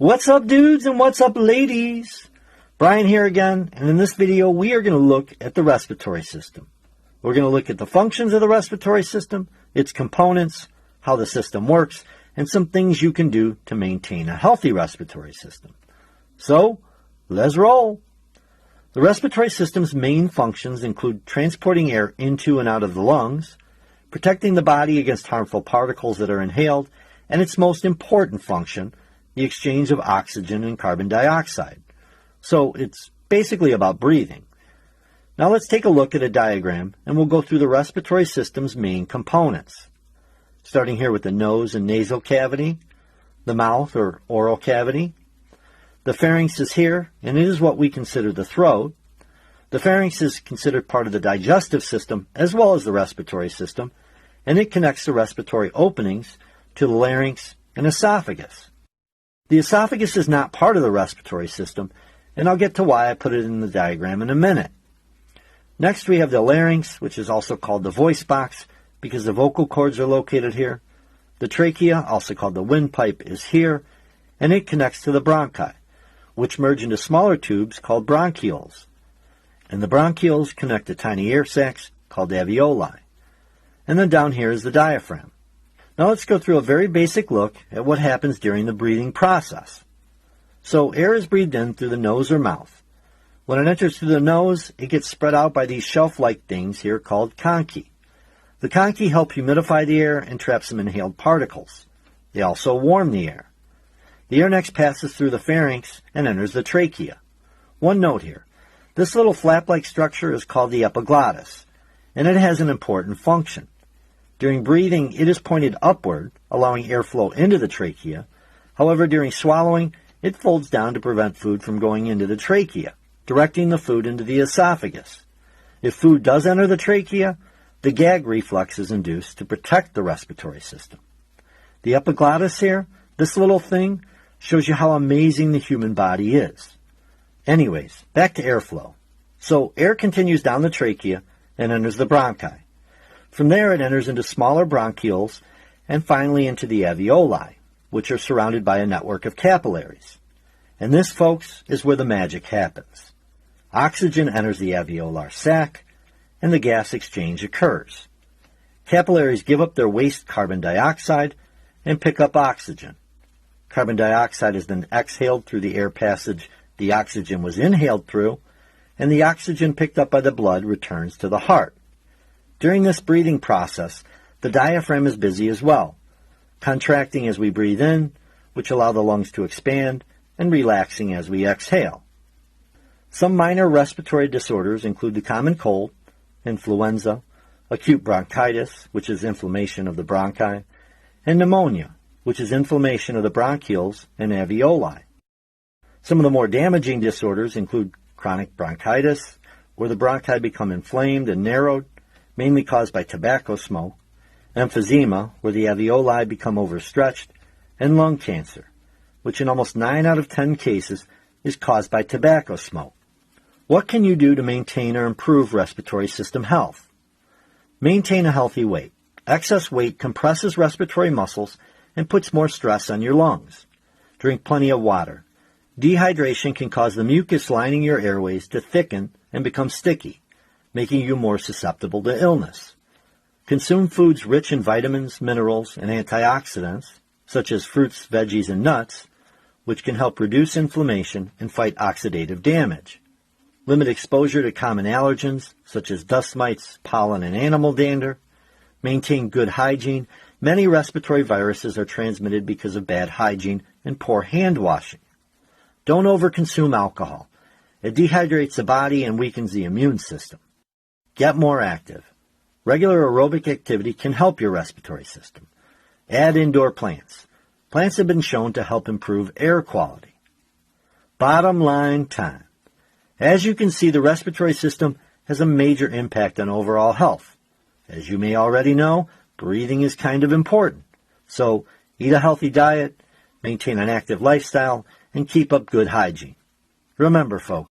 What's up, dudes, and what's up, ladies? Brian here again, and in this video we are going to look at the respiratory system. We're going to look at the functions of the respiratory system, its components, how the system works, and some things you can do to maintain a healthy respiratory system. So, let's roll. The respiratory system's main functions include transporting air into and out of the lungs, protecting the body against harmful particles that are inhaled, and its most important function, the exchange of oxygen and carbon dioxide. So it's basically about breathing. Now let's take a look at a diagram and we'll go through the respiratory system's main components. Starting here with the nose and nasal cavity, the mouth or oral cavity. The pharynx is here, and it is what we consider the throat. The pharynx is considered part of the digestive system as well as the respiratory system, and it connects the respiratory openings to the larynx and esophagus. The esophagus is not part of the respiratory system, and I'll get to why I put it in the diagram in a minute. Next we have the larynx, which is also called the voice box because the vocal cords are located here. The trachea, also called the windpipe, is here, and it connects to the bronchi, which merge into smaller tubes called bronchioles. And the bronchioles connect to tiny air sacs called alveoli. And then down here is the diaphragm. Now let's go through a very basic look at what happens during the breathing process. So air is breathed in through the nose or mouth. When it enters through the nose, it gets spread out by these shelf-like things here called conchi. The conchi help humidify the air and trap some inhaled particles. They also warm the air. The air next passes through the pharynx and enters the trachea. One note here. This little flap-like structure is called the epiglottis, and it has an important function. During breathing, it is pointed upward, allowing airflow into the trachea. However, during swallowing, it folds down to prevent food from going into the trachea, directing the food into the esophagus. If food does enter the trachea, the gag reflex is induced to protect the respiratory system. The epiglottis here, this little thing, shows you how amazing the human body is. Anyways, back to airflow. So air continues down the trachea and enters the bronchi. From there it enters into smaller bronchioles and finally into the alveoli, which are surrounded by a network of capillaries. And this, folks, is where the magic happens. Oxygen enters the alveolar sac and the gas exchange occurs. Capillaries give up their waste carbon dioxide and pick up oxygen. Carbon dioxide is then exhaled through the air passage the oxygen was inhaled through, and the oxygen picked up by the blood returns to the heart. During this breathing process, the diaphragm is busy as well, contracting as we breathe in, which allow the lungs to expand, and relaxing as we exhale. Some minor respiratory disorders include the common cold, influenza, acute bronchitis, which is inflammation of the bronchi, and pneumonia, which is inflammation of the bronchioles and alveoli. Some of the more damaging disorders include chronic bronchitis, where the bronchi become inflamed and narrowed, mainly caused by tobacco smoke, emphysema, where the alveoli become overstretched, and lung cancer, which in almost 9 out of 10 cases is caused by tobacco smoke. What can you do to maintain or improve respiratory system health? Maintain a healthy weight. Excess weight compresses respiratory muscles and puts more stress on your lungs. Drink plenty of water. Dehydration can cause the mucus lining your airways to thicken and become sticky, making you more susceptible to illness. Consume foods rich in vitamins, minerals, and antioxidants, such as fruits, veggies, and nuts, which can help reduce inflammation and fight oxidative damage. Limit exposure to common allergens, such as dust mites, pollen, and animal dander. Maintain good hygiene. Many respiratory viruses are transmitted because of bad hygiene and poor hand washing. Don't overconsume alcohol. It dehydrates the body and weakens the immune system. Get more active. Regular aerobic activity can help your respiratory system. Add indoor plants. Plants have been shown to help improve air quality. Bottom line time. As you can see, the respiratory system has a major impact on overall health. As you may already know, breathing is kind of important. So eat a healthy diet, maintain an active lifestyle, and keep up good hygiene. Remember, folks,